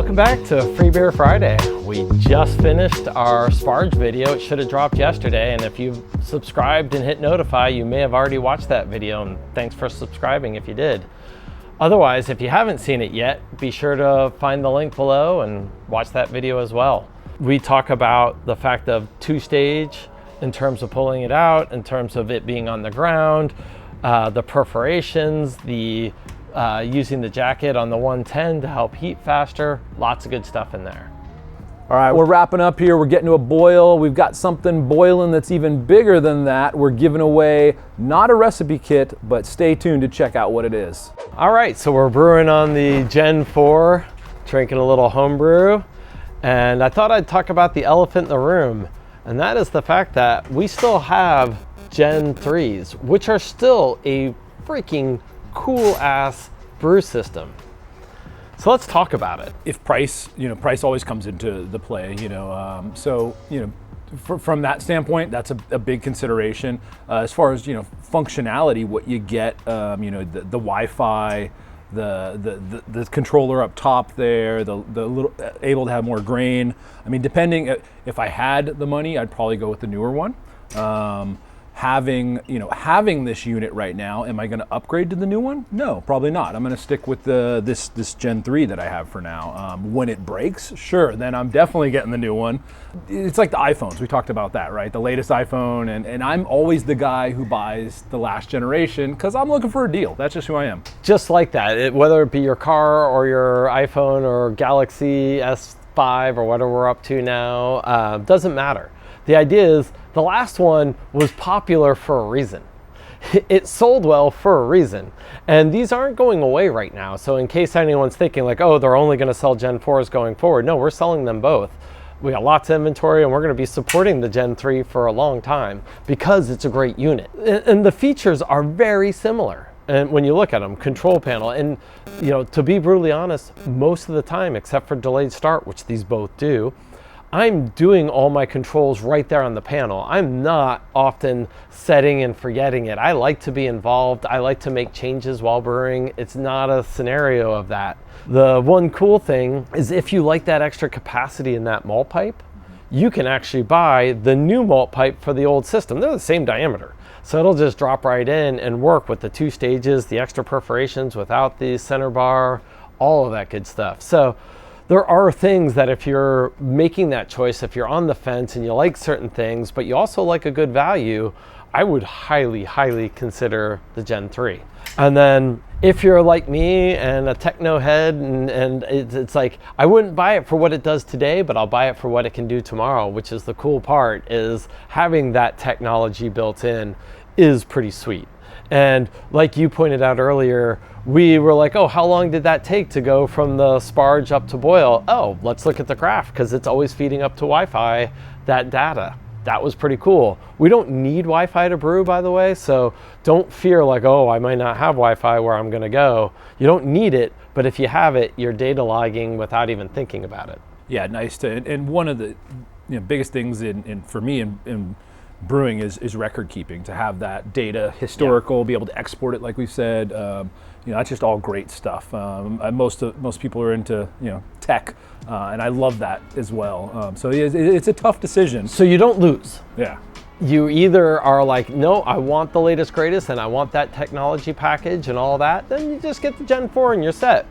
Welcome back to Free Beer Friday. We just finished our Sparge video. It should have dropped yesterday, and if you've subscribed and hit notify, you may have already watched that video, and thanks for subscribing if you did. Otherwise, if you haven't seen it yet, be sure to find the link below and watch that video as well. We talk about the fact of two-stage in terms of pulling it out, in terms of it being on the ground, the perforations, the using the jacket on the 110 to help heat faster. Lots of good stuff in there. All right, we're wrapping up here. We're getting to a boil. We've got something boiling that's even bigger than that. We're giving away not a recipe kit, but stay tuned to check out what it is. All right, so we're brewing on the Gen 4, drinking a little homebrew. And I thought I'd talk about the elephant in the room. And that is the fact that we still have Gen 3s, which are still a freaking cool ass brew system. So let's talk about it. If price, price always comes into the play, from that standpoint, that's a big consideration. As far as, functionality, what you get, the Wi-Fi, the controller up top there, the little able to have more grain. I mean, depending, if I had the money, I'd probably go with the newer one. Having this unit right now, am I going to upgrade to the new one? No, probably not. I'm going to stick with this Gen 3 that I have for now. When it breaks, sure, then I'm definitely getting the new one. It's like the iPhones. We talked about that, right? The latest iPhone, and I'm always the guy who buys the last generation because I'm looking for a deal. That's just who I am. Just like that, whether it be your car or your iPhone or Galaxy S5 or whatever we're up to now, doesn't matter. The idea is the last one was popular for a reason. It sold well for a reason. And these aren't going away right now. So in case anyone's thinking like, oh, they're only going to sell Gen 4s going forward. No, we're selling them both. We got lots of inventory and we're going to be supporting the Gen 3 for a long time because it's a great unit. And the features are very similar. And when you look at them, control panel, and to be brutally honest, most of the time, except for delayed start, which these both do, I'm doing all my controls right there on the panel. I'm not often setting and forgetting it. I like to be involved. I like to make changes while brewing. It's not a scenario of that. The one cool thing is if you like that extra capacity in that malt pipe, you can actually buy the new malt pipe for the old system. They're the same diameter. So it'll just drop right in and work with the two stages, the extra perforations without the center bar, all of that good stuff. So there are things that if you're making that choice, if you're on the fence and you like certain things, but you also like a good value, I would highly, highly consider the Gen 3. And then if you're like me and a techno head and it's like, I wouldn't buy it for what it does today, but I'll buy it for what it can do tomorrow, which is the cool part, is having that technology built in is pretty sweet. And like you pointed out earlier, we were like, oh, how long did that take to go from the Sparge up to boil? Oh, let's look at the graph because it's always feeding up to Wi-Fi, that data. That was pretty cool. We don't need Wi-Fi to brew, by the way, so don't fear like, oh, I might not have Wi-Fi where I'm gonna go. You don't need it, but if you have it, you're data logging without even thinking about it. Yeah, nice to, and one of the biggest things for me in brewing is record keeping, to have that data historical, be able to export it like we said. That's just all great stuff. Most people are into tech, and I love that as well. So it's a tough decision. So you don't lose. Yeah. You either are like, no, I want the latest greatest and I want that technology package and all that, then you just get the Gen 4 and you're set.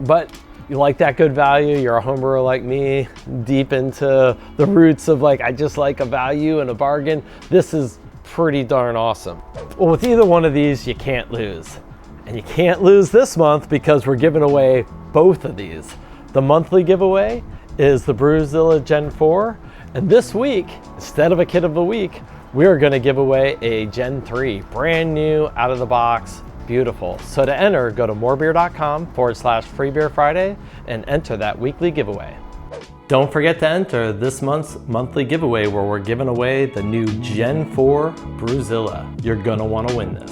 But you like that good value, you're a home brewer like me, deep into the roots of like, I just like a value and a bargain. This is pretty darn awesome. Well, with either one of these, you can't lose. And you can't lose this month because we're giving away both of these. The monthly giveaway is the BrewZilla Gen 4. And this week, instead of a kit of the week, we're gonna give away a Gen 3, brand new, out of the box, beautiful. So to enter, go to morebeer.com/freebeerfriday and enter that weekly giveaway. Don't forget to enter this month's monthly giveaway where we're giving away the new Gen 4 BrewZilla. You're gonna wanna win this.